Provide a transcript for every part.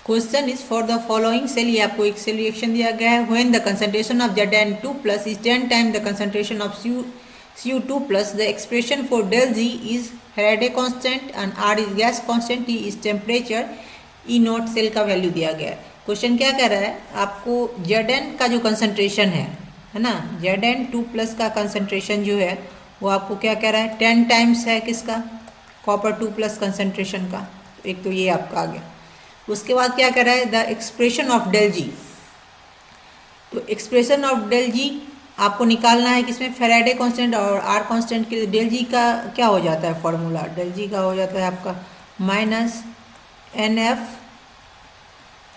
Question is for the following cell, ये आपको एक सेल रिएक्शन दिया गया है। When the concentration of Zn2 plus is 10 time the concentration of Cu2 plus, the expression for del G is Faraday constant and R is gas constant, T is temperature, E naught cell का value दिया गया है। Question क्या कह रहा है, आपको Zn का जो कंसंट्रेशन है ना, Zn2 प्लस का कंसंट्रेशन जो है वो आपको क्या कह रहा है, 10 टाइम्स है किसका, कॉपर 2 प्लस कंसंट्रेशन का। एक तो ये आपका आ गया। उसके बाद क्या कर रहा है, द एक्सप्रेशन ऑफ डेल जी। तो एक्सप्रेशन ऑफ डेल जी आपको निकालना है किसमें, फेराडे कांस्टेंट और आर कांस्टेंट के लिए। डेल जी का क्या हो जाता है फॉर्मूला, डेल जी का हो जाता है आपका minus n F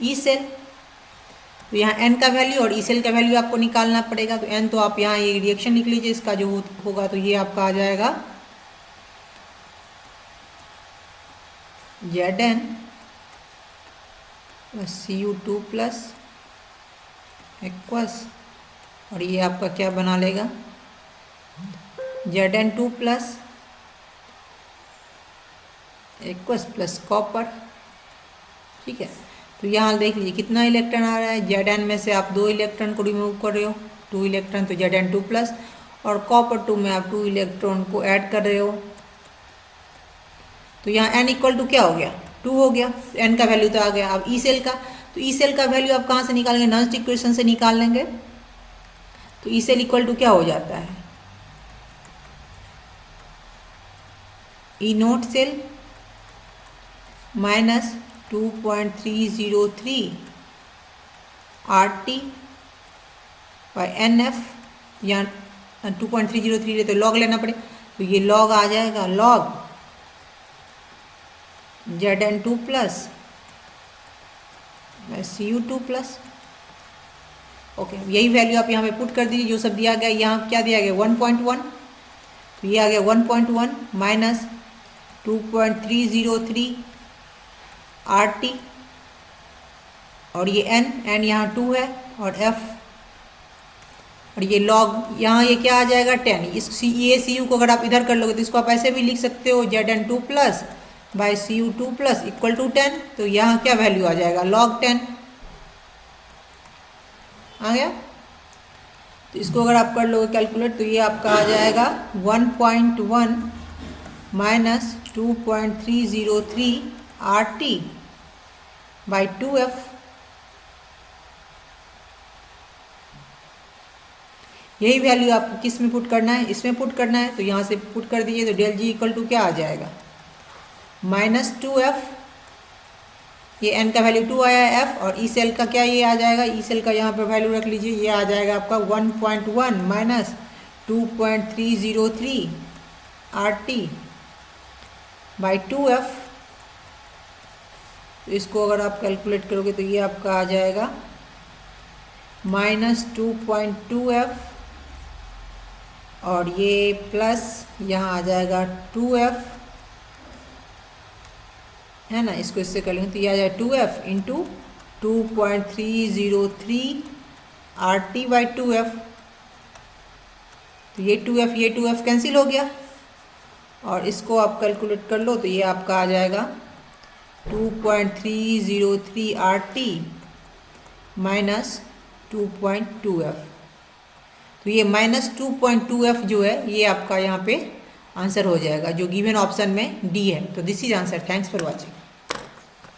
E cell. तो यहाँ एन का वैल्यू और ई सेल का वैल्यू आपको निकालना पड़ेगा। तो एन तो आप यहाँ ये रिएक्शन लिख लीजिए, इसका जो होगा तो ये आपका आ जाएगा Zn Cu2 प्लस एक्वस, और ये आपका क्या बना लेगा, Zn2 plus aqueous plus copper. ठीक है, तो यहाँ देख लीजिए कितना इलेक्ट्रॉन आ रहा है, Zn में से आप 2 इलेक्ट्रॉन को रिमूव कर रहे हो, 2 इलेक्ट्रॉन, तो Zn2 प्लस, और कॉपर 2 में आप 2 इलेक्ट्रॉन को ऐड कर रहे हो। तो यहाँ n इक्वल टू क्या हो गया, 2 हो गया, n का वैल्यू तो आ गया। अब ई सेल का, तो ई सेल का वैल्यू आप कहाँ से निकालेंगे, नॉन इक्वेशन से निकाल लेंगे। तो ई सेल इक्वल टू क्या हो जाता है, E naught cell minus 2.303 RT by NF, यहाँ 2.303 तो लॉग लेना पड़े, तो ये लॉग आ जाएगा, log Zn2 plus Cu2 plus. Okay, यही वैल्यू आप यहाँ पे पुट कर दीजिए, जो सब दिया गया। यहाँ क्या दिया गया 1.1, तो ये आ गया 1.1 माइनस 2.303 RT, और ये n यहाँ 2 है, और F, और ये लॉग यहाँ ये क्या आ जाएगा 10। इस ये Cu को अगर आप इधर कर लोगे तो इसको आप ऐसे भी लिख सकते हो, Zn2 plus by Cu2 plus equal to 10। तो यहाँ क्या वैल्यू आ जाएगा, लॉग 10 आ गया। तो इसको अगर आप कर लोगे कैलकुलेट, तो ये आपका आ जाएगा 1.1 माइनस 2.303 RT बाई 2F। यही वैल्यू आपको किस में पुट करना है, इसमें पुट करना है। तो यहाँ से पुट कर दीजिए, तो डेल जी इक्वल टू क्या आ जाएगा, माइनस 2F, ये n का वैल्यू 2 आया है, F, और ई सेल का क्या ये आ जाएगा, ई सेल का यहाँ पे वैल्यू रख लीजिए, ये आ जाएगा आपका 1.1 माइनस 2.303 RT बाई 2F। तो इसको अगर आप कैलकुलेट करोगे तो ये आपका आ जाएगा माइनस 2.2F, और ये प्लस यहाँ आ जाएगा 2F, है ना। इसको इससे कर लेंगे तो ये आ जाएगा 2F into 2.303 RT by 2F। तो ये 2F कैंसिल हो गया, और इसको आप कैलकुलेट कर लो तो ये आपका आ जाएगा 2.303 RT माइनस 2.2F। तो ये माइनस 2.2F जो है ये आपका यहाँ पे आंसर हो जाएगा, जो गिवन ऑप्शन में डी है। तो this is answer. Thanks for watching.